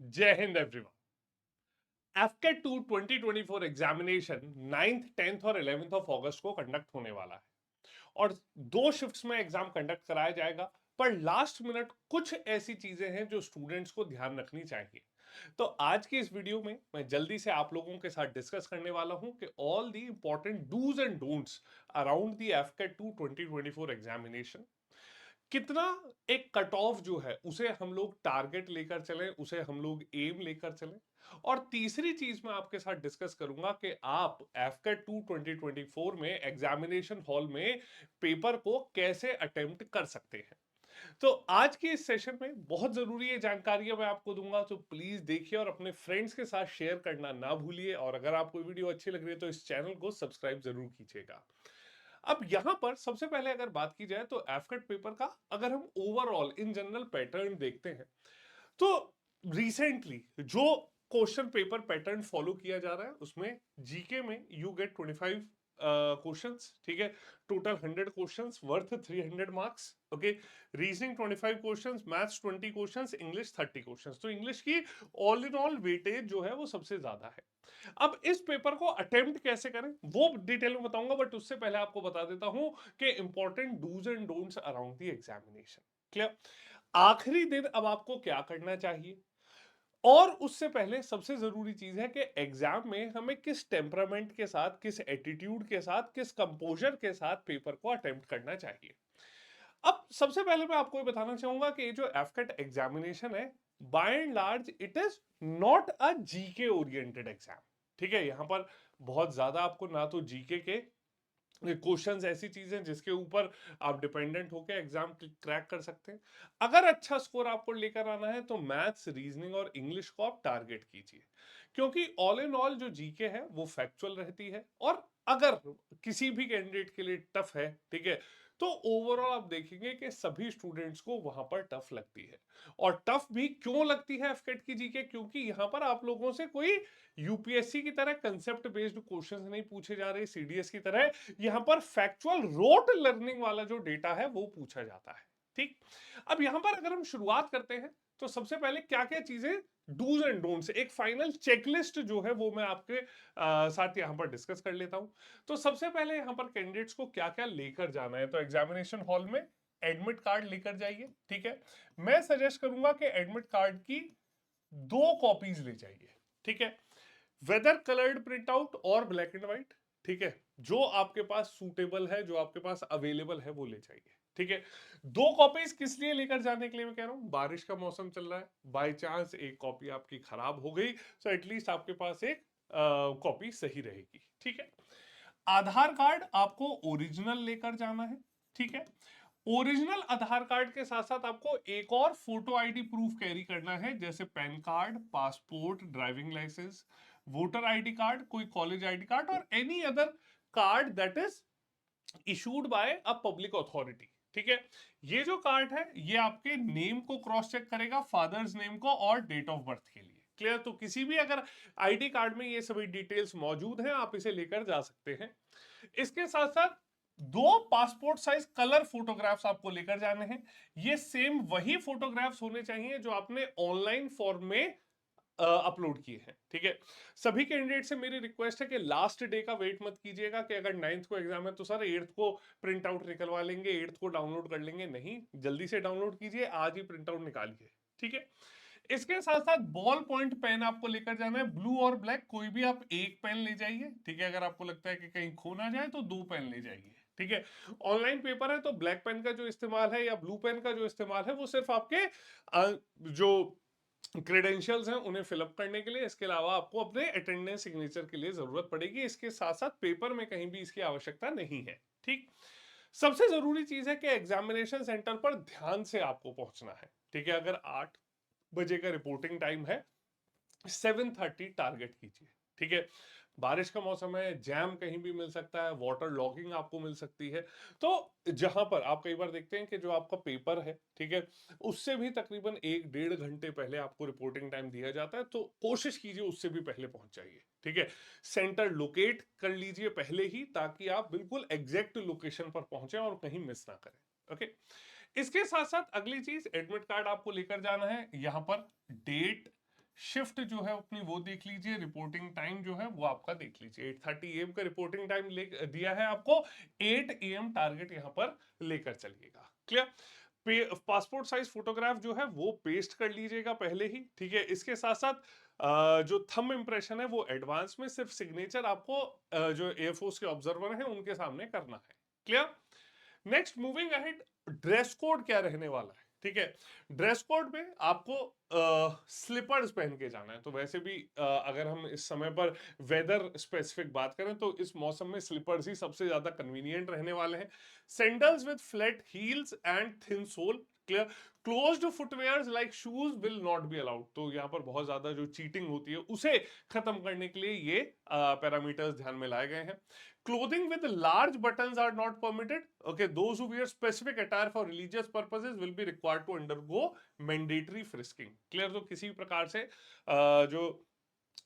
जय Hind everyone. एफकेट 2 2024 examination 9th 10th और 11th of अगस्त को कंडक्ट होने वाला है और दो शिफ्ट्स में एग्जाम कंडक्ट कराया जाएगा। पर लास्ट मिनट कुछ ऐसी चीजें हैं जो स्टूडेंट्स को ध्यान रखनी चाहिए। तो आज की इस वीडियो में मैं जल्दी से आप लोगों के साथ डिस्कस करने वाला हूं कि all the important dos and don'ts around the AFCAT 2 2024 examination. कितना एक कट ऑफ जो है उसे हम लोग टारगेट लेकर चलें, उसे हम लोग एम लेकर चलें। और तीसरी चीज मैं आपके साथ डिस्कस करूंगा कि आप एफकेट 2 2024 में एग्जामिनेशन हॉल में पेपर को कैसे अटेम्प्ट कर सकते हैं। तो आज के इस सेशन में बहुत जरूरी ये जानकारियां मैं आपको दूंगा, तो प्लीज देखिए और अपने फ्रेंड्स के साथ शेयर करना ना भूलिए। और अगर आपको वीडियो अच्छी लग रही है तो इस चैनल को सब्सक्राइब जरूर कीजिएगा। अब यहां पर सबसे पहले अगर बात की जाए तो एफकेट पेपर का अगर हम ओवरऑल इन जनरल पैटर्न देखते हैं तो रिसेंटली जो क्वेश्चन पेपर पैटर्न फॉलो किया जा रहा है उसमें जीके में यू गेट 25 क्वेश्चंस, ठीक है। Total 100 questions worth 300 marks. Okay. Reasoning 25 questions, maths 20 questions, English 30 questions. तो इंग्लिश की ऑल इन ऑल वेटेज जो है वो सबसे ज्यादा है। अब इस पेपर को अटेम्प्ट कैसे करें वो डिटेल में बताऊंगा, बट उससे पहले आपको बता देता हूं कि important dos and don'ts around the examination. Clear. आखिरी दिन अब आपको क्या करना चाहिए, और उससे पहले सबसे जरूरी चीज है कि एग्जाम में हमें किस टेम्परामेंट के साथ, किस एटीट्यूड के साथ, किस कंपोजर के साथ पेपर को अटेम्प्ट करना चाहिए। अब सबसे पहले मैं आपको ये बताना चाहूंगा कि ये जो एफकेट एग्जामिनेशन है, by and large it is not a GK oriented exam. ठीक है। यहां पर बहुत ज्यादा आपको ना तो जीके के क्वेश्चंस ऐसी चीज है जिसके ऊपर आप डिपेंडेंट होकर एग्जाम क्रैक कर सकते हैं। अगर अच्छा स्कोर आपको लेकर आना है तो मैथ्स, रीजनिंग और इंग्लिश को आप टारगेट कीजिए, क्योंकि ऑल इन ऑल जो जीके है वो फैक्चुअल रहती है। और अगर किसी भी कैंडिडेट के लिए टफ है, ठीक है, तो ओवरऑल आप देखेंगे कि सभी स्टूडेंट्स को वहां पर टफ लगती है। और टफ भी क्यों लगती है एफकेट की जीके, क्योंकि यहां पर आप लोगों से कोई यूपीएससी की तरह कंसेप्ट बेस्ड क्वेश्चंस नहीं पूछे जा रहे, सीडीएस की तरह यहां पर फैक्चुअल रोट लर्निंग वाला जो डेटा है वो पूछा जाता है। ठीक। अब यहां पर अगर हम शुरुआत करते हैं तो सबसे पहले क्या क्या चीजें डूज एंड डोंट्स, एक फाइनल चेकलिस्ट जो है वो मैं आपके साथ यहां पर डिस्कस कर लेता हूं। तो सबसे पहले यहां पर कैंडिडेट्स को क्या क्या लेकर जाना है, तो एग्जामिनेशन हॉल में एडमिट कार्ड लेकर जाइए। ठीक है। मैं सजेस्ट करूंगा कि एडमिट कार्ड की 2 कॉपीज ले जाइए। ठीक है। वेदर कलर्ड प्रिंट आउट और ब्लैक एंड व्हाइट। ठीक है। जो आपके पास सूटेबल है, जो आपके पास अवेलेबल है वो ले जाइए। ठीक है। 2 कॉपीज किस लिए लेकर जाने के लिए मैं कह रहा हूं, बारिश का मौसम चल रहा है, बाय चांस एक कॉपी आपकी खराब हो गई तो एटलीस्ट आपके पास एक कॉपी सही रहेगी। ठीक है। आधार कार्ड आपको ओरिजिनल लेकर जाना है। ठीक है। ओरिजिनल आधार कार्ड के साथ साथ आपको एक और फोटो आईडी प्रूफ कैरी करना है, जैसे PAN card, passport, driving licence, voter ID card, कोई कॉलेज आईडी कार्ड और any other card that is issued by a public authority. ठीक है। ये जो कार्ड है ये आपके नेम को क्रॉस चेक करेगा, फादर्स नेम को और डेट ऑफ बर्थ के लिए। क्लियर। तो किसी भी अगर आईडी कार्ड में ये सभी डिटेल्स मौजूद हैं आप इसे लेकर जा सकते हैं। इसके साथ साथ 2 पासपोर्ट साइज कलर फोटोग्राफ्स आपको लेकर जाने हैं। ये सेम वही फोटोग्राफ्स होने चाहिए जो आपने ऑनलाइन फॉर्म में अपलोड किए हैं। ठीक है। सभी कैंडिडेट से मेरी रिक्वेस्ट है कि लास्ट डे का वेट मत कीजिएगा कि अगर 9th को एग्जाम है तो सर 8th को प्रिंट आउट निकलवा लेंगे, 8th को डाउनलोड कर लेंगे। नहीं, जल्दी से डाउनलोड कीजिए, आज ही प्रिंट आउट निकालिए। ठीक है। इसके साथ साथ बॉल पॉइंट पेन आपको लेकर जाना है, ब्लू और ब्लैक, कोई भी आप एक पेन ले जाइए। ठीक है। अगर आपको लगता है कि कहीं खो ना जाए तो 2 पेन ले जाइए। ठीक है। ऑनलाइन पेपर है तो ब्लैक पेन का जो इस्तेमाल है या ब्लू पेन का जो इस्तेमाल है वो सिर्फ आपके जो क्रेडेंशियल्स हैं उन्हें फिलअप करने के लिए, इसके अलावा आपको अपने अटेंडेंस सिग्नेचर के लिए जरूरत पड़ेगी। इसके साथ साथ पेपर में कहीं भी इसकी आवश्यकता नहीं है। ठीक। सबसे जरूरी चीज है कि एग्जामिनेशन सेंटर पर ध्यान से आपको पहुंचना है। ठीक है। अगर 8 बजे का रिपोर्टिंग टाइम है, 7:30 टारगेट कीजिए। ठीक है। बारिश का मौसम है, जैम कहीं भी मिल सकता है, वाटर लॉगिंग आपको मिल सकती है। तो जहां पर आप कई बार देखते हैं कि जो आपका पेपर है, ठीक है, उससे भी तकरीबन 1-1.5 घंटे पहले आपको रिपोर्टिंग टाइम दिया जाता है, तो कोशिश कीजिए उससे भी पहले पहुंच जाइए। ठीक है। सेंटर लोकेट कर लीजिए पहले ही, ताकि आप बिल्कुल एग्जैक्ट लोकेशन पर पहुंचे और कहीं मिस ना करें। ओके। इसके साथ साथ अगली चीज, एडमिट कार्ड आपको लेकर जाना है। यहां पर डेट, शिफ्ट जो है अपनी वो देख लीजिए, रिपोर्टिंग टाइम जो है वो आपका देख लीजिए, 8:30 AM का रिपोर्टिंग टाइम दिया है आपको, 8 AM टारगेट यहां पर लेकर चलिएगा। क्लियर। पासपोर्ट साइज फोटोग्राफ जो है वो पेस्ट कर लीजिएगा पहले ही, ठीक है। इसके साथ साथ जो थंब इंप्रेशन है वो एडवांस में, सिर्फ सिग्नेचर आपको जो एयरफोर्स के ऑब्जर्वर हैं उनके सामने करना है। Clear. Next moving ahead, dress code क्या रहने वाला है, ठीक है। ड्रेस कोड में आपको स्लीपर्स पहन के जाना है, तो वैसे भी अगर हम इस समय पर वेदर स्पेसिफिक बात करें तो इस मौसम में स्लीपर्स ही सबसे ज्यादा कन्वीनियंट रहने वाले हैं। Sandals with flat heels and thin sole. Clear. Closed footwears like shoes will not be allowed, तो यहाँ पर बहुत ज्यादा जो चीटिंग होती है उसे खत्म करने के लिए ये पैरामीटर्स ध्यान में लाए गए हैं। Clothing with large buttons are not permitted. Okay, those who wear specific attire for religious purposes will be required to undergo mandatory frisking. Clear। तो किसी भी प्रकार से जो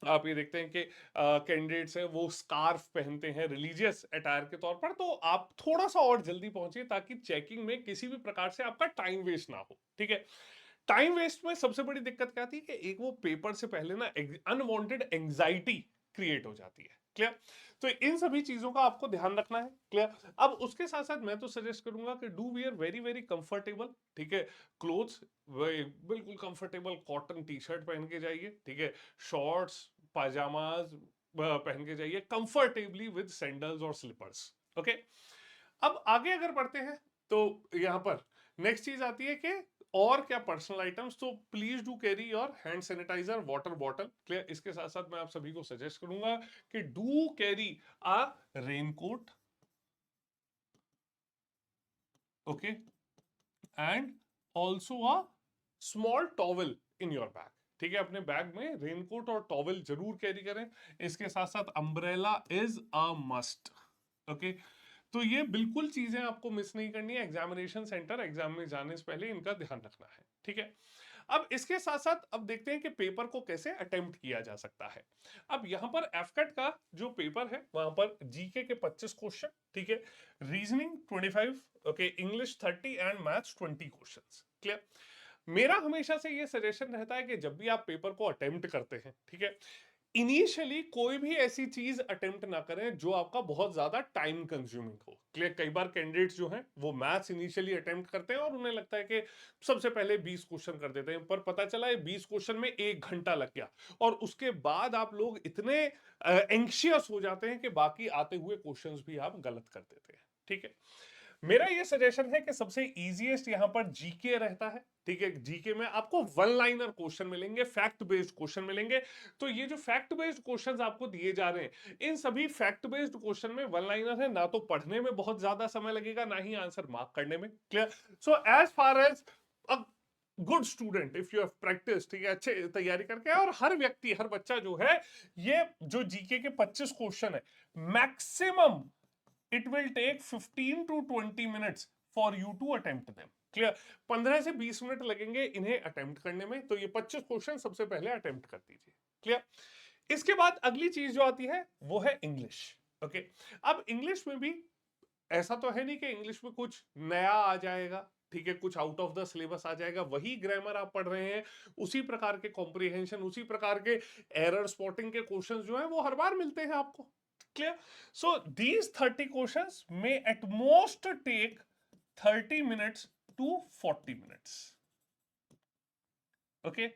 आप ये देखते हैं कि कैंडिडेट्स हैं वो स्कार्फ पहनते हैं रिलीजियस अटायर के तौर पर, तो आप थोड़ा सा और जल्दी पहुंचिए ताकि चेकिंग में किसी भी प्रकार से आपका टाइम वेस्ट ना हो, ठीक है। टाइम वेस्ट में सबसे बड़ी दिक्कत क्या आती है कि एक वो पेपर से पहले ना अनवांटेड एंजाइटी क्रिएट हो जाती है। क्लियर। तो इन सभी चीजों का आपको ध्यान रखना है। क्लियर। अब उसके साथ साथ मैं तो सजेस्ट करूंगा कि do wear very very comfortable, ठीक है, क्लोथ्स, बिल्कुल कंफर्टेबल कॉटन टी शर्ट पहन के जाइए, ठीक है, शॉर्ट्स पाजामाज पहन के जाइए कंफर्टेबली विद सैंडल्स और स्लीपर्स। ओके। अब आगे अगर बढ़ते हैं तो यहां पर नेक्स्ट चीज आती है कि और क्या पर्सनल आइटम्स, तो please do carry your hand sanitiser, water bottle. Clear. इसके साथ साथ मैं आप सभी को सजेस्ट करूंगा कि do carry a raincoat, okay, and also a small towel in your bag, ठीक है। अपने बैग में रेनकोट और टॉवल जरूर कैरी करें। इसके साथ साथ umbrella is a must, okay. तो ये बिल्कुल चीजें आपको मिस नहीं करनी है, एग्जामिनेशन सेंटर एग्जाम में जाने से पहले इनका ध्यान रखना है, ठीक है। अब इसके साथ साथ अब देखते हैं कि पेपर को कैसे अटेम्प्ट किया जा सकता है। अब यहां पर एफकेट का जो पेपर है वहां पर जीके के 25 क्वेश्चन, ठीक है, reasoning 25, okay, English 30 and maths 20 questions. Clear. मेरा हमेशा से ये सजेशन रहता है कि जब भी आप पेपर को अटेम्प्ट करते हैं, ठीक है, इनिशियली कोई भी ऐसी चीज अटेम्प्ट ना करें जो आपका बहुत ज्यादा टाइम कंज्यूमिंग हो। क्लियर। कई बार कैंडिडेट्स जो हैं वो मैथ्स इनिशियली अटेम्प्ट करते हैं और उन्हें लगता है कि सबसे पहले 20 क्वेश्चन कर देते हैं, पर पता चला ये 20 क्वेश्चन में 1 घंटा लग गया, और उसके बाद आप लोग इतने एंक्शियस हो जाते हैं कि बाकी आते हुए क्वेश्चंस भी आप गलत कर देते हैं, ठीक है। मेरा ये सजेशन है कि सबसे इजीएस्ट यहां पर जीके रहता है, ठीक है। जीके में आपको वन लाइनर क्वेश्चन मिलेंगे, फैक्ट बेस्ड क्वेश्चन मिलेंगे। तो ये जो फैक्ट बेस्ड क्वेश्चंस आपको दिए जा रहे हैं, इन सभी फैक्ट बेस्ड क्वेश्चन में वन लाइनर है, ना तो पढ़ने में बहुत ज्यादा समय लगेगा ना ही आंसर मार्क करने में। Clear. So as far as a good student if you have practice, ठीक है, अच्छे तैयारी करके, और हर व्यक्ति हर बच्चा जो है, ये जो जीके के 25 क्वेश्चन है, maximum it will take 15 to 20 minutes for you to attempt them। Clear. 15 से 20 मिनट लगेंगे इन्हें अटेम्प्ट करने में, तो ये 25 क्वेश्चन सबसे पहले अटेम्प्ट कर दीजिए। क्लियर। इसके बाद अगली चीज जो आती है वो है इंग्लिश, ओके। अब इंग्लिश में भी ऐसा तो है नहीं कि इंग्लिश में कुछ नया आ जाएगा, ठीक है, कुछ आउट ऑफ द सिलेबस आ जाएगा, वही ग्रामर आप पढ़ रहे हैं, उसी प्रकार के कॉम्प्रिहेंशन, उसी प्रकार के एरर स्पॉटिंग के क्वेश्चंस जो है वो हर बार मिलते हैं आपको। क्लियर। सो दीज 30 क्वेश्चंस में at most take 30 minutes to 40 minutes, okay.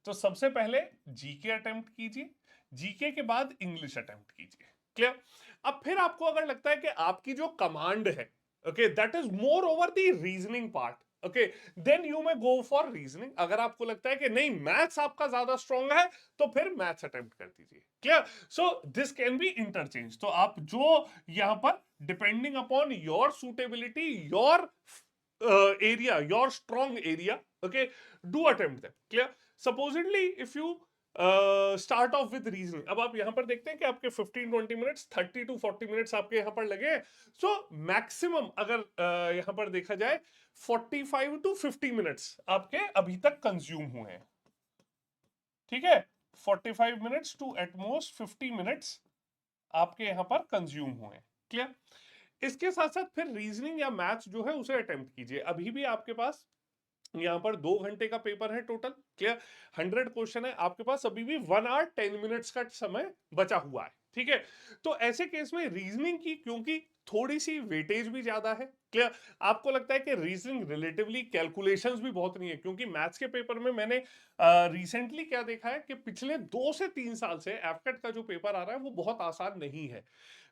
तो सबसे पहले जीके अटेम्प्ट कीजिए, जीके के बाद इंग्लिश अटेम्प्ट कीजिए। क्लियर। अब फिर आपको अगर लगता है कि आपकी जो कमांड है, okay, that is more over the reasoning part, okay, then you may go for reasoning. अगर आपको लगता है कि नहीं मैथ्स आपका ज्यादा स्ट्रांग है तो फिर मैथ्स अटेम्प्ट कर दीजिए। Clear. So this can be interchange, तो आप जो यहां पर depending upon your suitability, your area, your strong area, okay, do attempt them। Clear। Supposedly if you start off with reasoning, अब आप यहां पर देखते हैं कि आपके 15-20 मिनट्स 30 to 40 मिनट्स आपके यहां पर लगे, सो मैक्सिमम अगर यहां पर देखा जाए 45 to 50 मिनट्स आपके अभी तक कंज्यूम हुए हैं, ठीक है। 45 मिनट्स टू एटमोस्ट 50 मिनट्स आपके यहां पर कंज्यूम हुए हैं। क्लियर। इसके साथ साथ फिर रीजनिंग या मैथ्स जो है उसे अटेम्प्ट कीजिए, अभी भी आपके पास यहाँ पर 2 घंटे का पेपर है टोटल, क्लियर। 100 क्वेश्चन है, आपके पास अभी भी 1 आवर 10 मिनट्स का समय बचा हुआ है, ठीक है। तो ऐसे केस में रीजनिंग की क्योंकि थोड़ी सी वेटेज भी ज्यादा है, क्लियर। आपको लगता है कि रीजनिंग रिलेटिवली कैलकुलेशंस भी बहुत नहीं है, क्योंकि मैथ्स के पेपर में मैंने रिसेंटली क्या देखा है कि पिछले 2 से 3 साल से एफकेट का जो पेपर आ रहा है वो बहुत आसान नहीं है।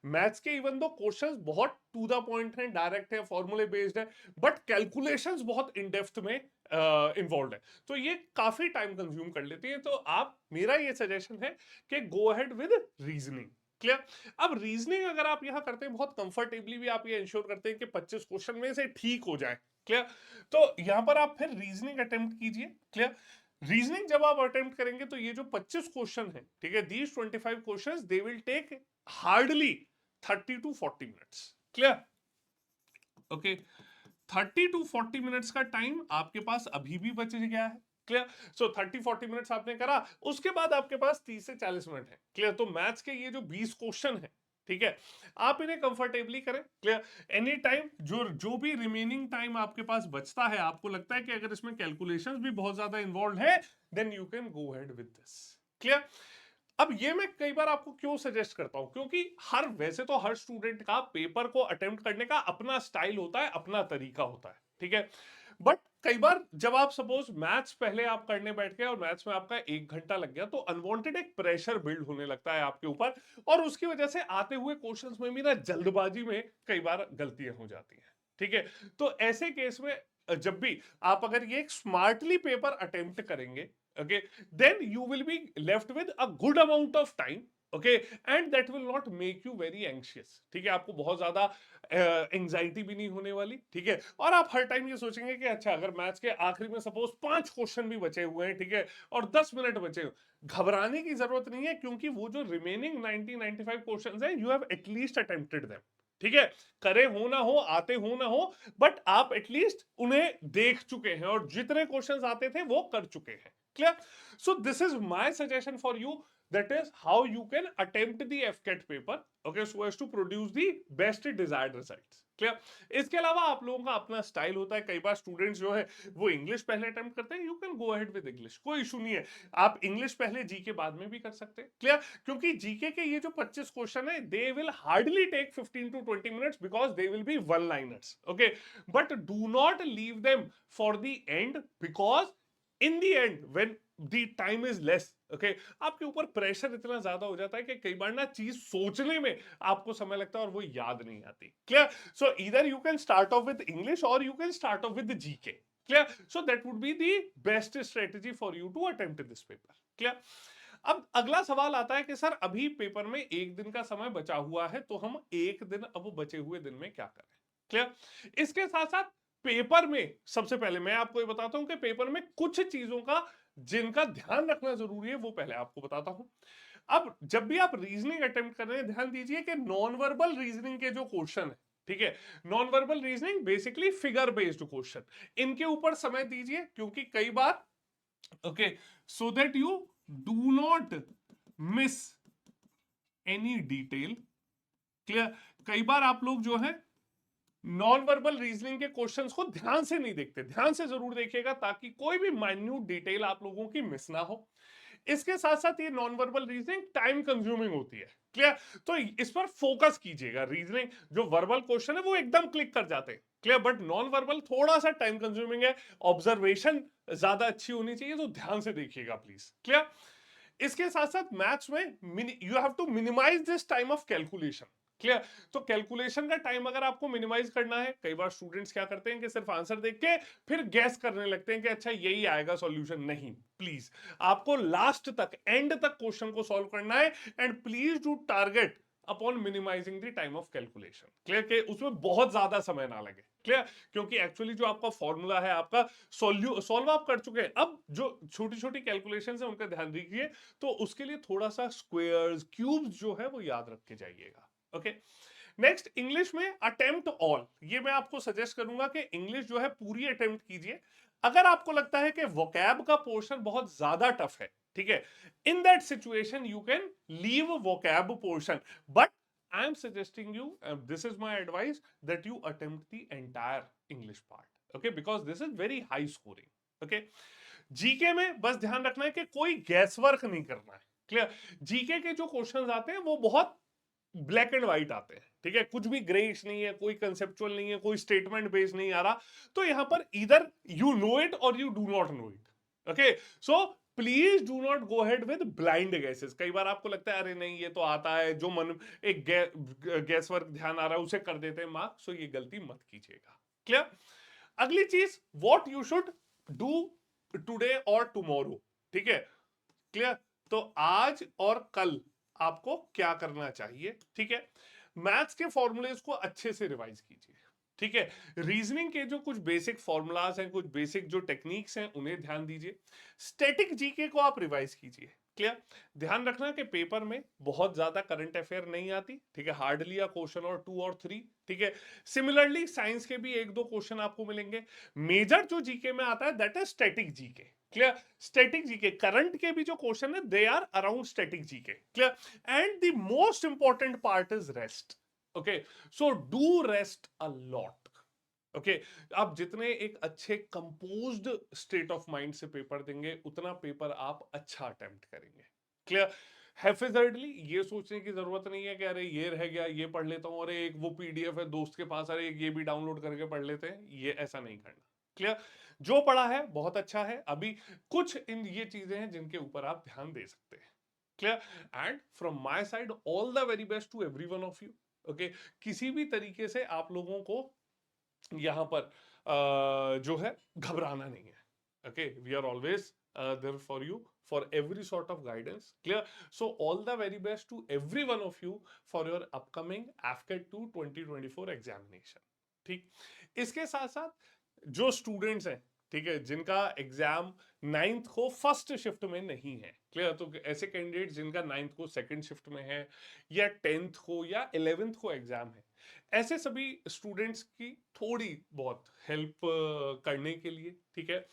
मैथ्स के इवन दो क्वेश्चंस बहुत टू द पॉइंट हैं, डायरेक्ट है, फॉर्मूले बेस्ड है, बट कैलकुलेशंस बहुत इन डेप्थ में इन्वॉल्व है, तो ये काफी टाइम कंज्यूम कर लेती है। तो आप, मेरा ये सजेशन है कि गो अहेड विद रीजनिंग, क्लियर। अब रीजनिंग अगर आप यहां करते हैं बहुत कंफर्टेबली भी, आप ये इंश्योर करते हैं कि 25 क्वेश्चन में से ठीक हो जाए, क्लियर। तो यहां पर आप फिर रीजनिंग अटेम्प्ट कीजिए, क्लियर। रीजनिंग जब आप अटेम्प्ट करेंगे तो ये जो 25 क्वेश्चन है, ठीक है, दीज 25 question they will take hardly 30 to 40 minutes, clear. Okay, 30 to 40 minutes का टाइम आपके पास अभी भी बच गया है, क्लियर। सो 30-40 मिनट्स आपने करा, उसके बाद आपके पास 30 से 40 मिनट है, क्लियर। तो मैथ्स के ये जो 20 क्वेश्चन है, ठीक है, आप इन्हें कंफर्टेबली करें, क्लियर। एनी टाइम जो जो भी रिमेनिंग टाइम आपके पास बचता है, आपको लगता है कि अगर इसमें कैलकुलेशंस भी बहुत ज्यादा इन्वॉल्व है, then you can go ahead with this, clear. अब ये मैं कई बार आपको क्यों सजेस्ट करता हूं, क्योंकि वैसे तो हर स्टूडेंट का पेपर को अटेम्प्ट करने का अपना स्टाइल होता है, अपना तरीका होता है, ठीक है। बट कई बार जब आप सपोज मैथ्स पहले आप करने बैठ गए और मैथ्स में आपका 1 घंटा लग गया, तो अनवांटेड एक प्रेशर बिल्ड होने लगता है आपके ऊपर, और उसकी वजह से आते हुए क्वेश्चंस में भी ना जल्दबाजी में कई बार गलतियां हो जाती हैं, ठीक है। तो ऐसे केस में जब भी आप अगर ये एक स्मार्टली पेपर अटेम्प्ट करेंगे, okay, then you will be left with a good amount of time, okay, and that will not make you very anxious, ठीक है। आपको बहुत ज्यादा एंजाइटी भी नहीं होने वाली, ठीक है। और आप हर टाइम ये सोचेंगे कि अच्छा अगर मैथ्स के आखिरी में सपोज 5 क्वेश्चन भी बचे हुए हैं, ठीक है, और 10 मिनट बचे हुए, घबराने की जरूरत नहीं है, क्योंकि वो जो रिमेनिंग 90-95 क्वेश्चन हैं, you have at least attempted them, ठीक है। करे हो ना हो, आते हो ना हो, बट आप एटलीस्ट उन्हें देख चुके हैं, और जितने क्वेश्चंस आते थे वो कर चुके हैं, clear. So this is my suggestion for you, that is how you can attempt the FCAT paper, okay, so as to produce the best desired results, clear. इसके अलावा आप लोगों का अपना स्टाइल होता है, कई बार स्टूडेंट्स जो है वो इंग्लिश पहले अटेम्प्ट करते हैं, you can go ahead with English, कोई इशू नहीं है। आप इंग्लिश पहले, जीके बाद में भी कर सकते हैं, क्लियर। क्योंकि जीके के ये जो 25 क्वेश्चन है, they will hardly take 15 to 20 minutes, because they will be one liners, okay. But do not leave them for the end, because in the end when the time is less, okay, आपके ऊपर pressure इतना ज्यादा हो जाता है कि कई बार ना चीज सोचने में आपको समय लगता है और वो याद नहीं आती, clear. So either you can start off with English और you can start off with GK, clear. So that would be the best strategy for you to attempt this paper, clear. अब अगला सवाल आता है कि सर अभी paper में 1 दिन का समय बचा हुआ है, तो हम 1 दिन अब बचे हुए दिन में क्या करें, क्लियर। इसके साथ साथ पेपर में सबसे पहले मैं आपको ये बताता हूं कि पेपर में कुछ चीजों का जिनका ध्यान रखना जरूरी है, वो पहले आपको बताता हूं। अब जब भी आप रीजनिंग अटेम्प्ट कर रहे हैं, ध्यान दीजिए कि नॉन वर्बल रीजनिंग के जो क्वेश्चन है, ठीक है, non verbal reasoning basically figure based question, इनके ऊपर समय दीजिए, क्योंकि कई बार, okay, so that you do not miss any detail, clear. कई बार आप लोग जो है नॉन वर्बल रीजनिंग के क्वेश्चंस को ध्यान से नहीं देखते, ध्यान से जरूर देखिएगा, ताकि कोई भी माइन्यूट डिटेल आप लोगों की मिस ना हो। इसके साथ साथ ये non verbal reasoning time consuming होती है, क्लियर। तो इस पर फोकस कीजिएगा। रीजनिंग जो वर्बल क्वेश्चन है वो एकदम क्लिक कर जाते हैं, क्लियर, बट नॉन वर्बल थोड़ा सा टाइम कंज्यूमिंग है, ऑब्जर्वेशन ज्यादा अच्छी होनी चाहिए, तो ध्यान से देखिएगा प्लीज, क्लियर। इसके साथ साथ मैथ्स में you have to minimise this time of calculation, clear. तो कैलकुलेशन का टाइम अगर आपको मिनिमाइज करना है, कई बार स्टूडेंट्स क्या करते हैं कि सिर्फ आंसर देख के फिर गैस करने लगते हैं कि अच्छा यही आएगा सॉल्यूशन, नहीं, प्लीज आपको लास्ट तक, एंड तक क्वेश्चन को सॉल्व करना है, and please do target upon minimising the time of calculation, clear, कि उसमें बहुत ज्यादा समय ना लगे, क्लियर। क्योंकि एक्चुअली जो आपका फॉर्मूला है, आपका सॉल्व आप कर चुके हैं, अब जो छोटी छोटी कैलकुलेशन है उनका ध्यान दीजिए, तो उसके लिए थोड़ा सा स्क्वायर्स, क्यूब्स जो है वो याद रख के जाइएगा, ओके। नेक्स्ट, इंग्लिश में अटेम्प्ट ऑल, ये मैं आपको सजेस्ट करूंगा कि इंग्लिश जो है पूरी अटेम्प्ट कीजिए। अगर आपको लगता है कि वोकैब का पोर्शन बहुत ज्यादा टफ है, ठीक है, in that situation you can leave vocab portion, but I am suggesting you, this is my advice, that you attempt the entire English part. Okay, because this is very high scoring. Okay, GK में बस ध्यान रखना है कि कोई gas work नहीं करना है। क्लियर? जीके के जो क्वेश्चंस आते हैं वो बहुत ब्लैक एंड व्हाइट आते हैं, ठीक है, कुछ भी ग्रेइश नहीं है, कोई कंसेप्चुअल नहीं है, कोई स्टेटमेंट बेस्ड नहीं आ रहा। तो यहां पर इधर यू नो इट और you do not know it. Okay, so please do not go head with blind gases. कई बार आपको लगता है अरे नहीं ये तो आता है, जो मन एक गैस वर्क ध्यान आ रहा है उसे कर देते हैं मार्क। सो ये गलती मत कीजिएगा। क्लियर? अगली चीज, what you should do today और टुमारो। ठीक है, क्लियर? तो आज और कल आपको क्या करना चाहिए? ठीक है, मैथ्स के फॉर्मूलेज को अच्छे से रिवाइज कीजिए। ठीक है, रीजनिंग के जो कुछ बेसिक फॉर्मूलाज हैं, कुछ बेसिक जो टेक्निक्स हैं, उन्हें ध्यान दीजिए। स्टैटिक जीके को आप रिवाइज कीजिए। क्लियर? ध्यान रखना कि पेपर में बहुत ज्यादा करंट अफेयर नहीं आती। ठीक है, हार्डली अ क्वेश्चन और 2 और 3। ठीक है, सिमिलरली साइंस के भी 1-2 क्वेश्चन आपको मिलेंगे। मेजर जो जीके में आता है that is static GK. Clear? Static GK, current के भी जो क्वेश्चन है they are around static GK. Clear? And the most important part is rest. Okay, so do rest a lot. Okay, आप जितने एक अच्छे कंपोज्ड स्टेट ऑफ माइंड से paper देंगे, उतना पेपर आप अच्छा अटेम्प्ट करेंगे। क्लियर? हैफिजर्डली ये सोचने की जरूरत नहीं है कि अरे ये रह गया, ये पढ़ लेता हूं, अरे एक वो पीडीएफ है दोस्त के पास, अरे ये भी डाउनलोड करके पढ़ लेते हैं, ये ऐसा नहीं करना। क्लियर? जो पढ़ा है बहुत अच्छा है, अभी कुछ इन ये चीजें हैं जिनके ऊपर आप ध्यान दे सकते हैं। Clear? And from my side all the very best to every one of you. Okay, किसी भी तरीके से आप लोगों को यहां पर जो है घबराना नहीं है। Okay, we are always there for you for every sort of guidance. Clear? So all the very best to every one of you for your upcoming AFCAT 2 2024 examination. ठीक, इसके साथ साथ जो स्टूडेंट्स हैं, ठीक है, जिनका एग्जाम 9th को फर्स्ट शिफ्ट में नहीं है, क्लियर, तो ऐसे कैंडिडेट जिनका 9th को सेकंड शिफ्ट में है, या 10th को या 11th को एग्जाम है, ऐसे सभी स्टूडेंट्स की थोड़ी बहुत हेल्प करने के लिए, ठीक है,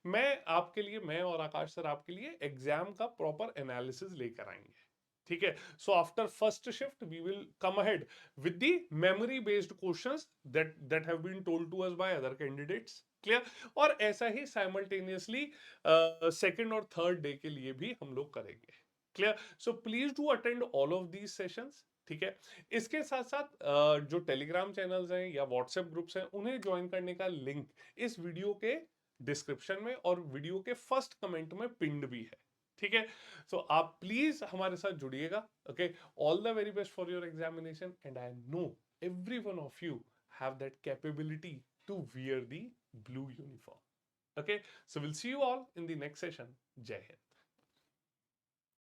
मैं आपके लिए, मैं और आकाश सर आपके लिए एग्जाम का प्रॉपर एनालिसिस लेकर आएंगे। ठीक है, so after first shift we will come ahead with the memory based questions that have been told to us by other candidates. Clear? और ऐसा ही साइमल्टेनियसली सेकंड और थर्ड डे के लिए भी हम लोग करेंगे। Clear? So please do attend all of these sessions. ठीक है, इसके साथ साथ जो टेलीग्राम चैनल्स हैं या व्हाट्सएप ग्रुप्स हैं, उन्हें ज्वाइन करने का लिंक इस वीडियो के डिस्क्रिप्शन में और वीडियो के फर्स्ट कमेंट में पिंड भी है। ठीक है, सो आप प्लीज हमारे साथ जुड़िएगा। Okay, all the very best for your examination and I know every one of you have that capability to wear the blue uniform. Okay, so will see you all in the next session. जय हिंद।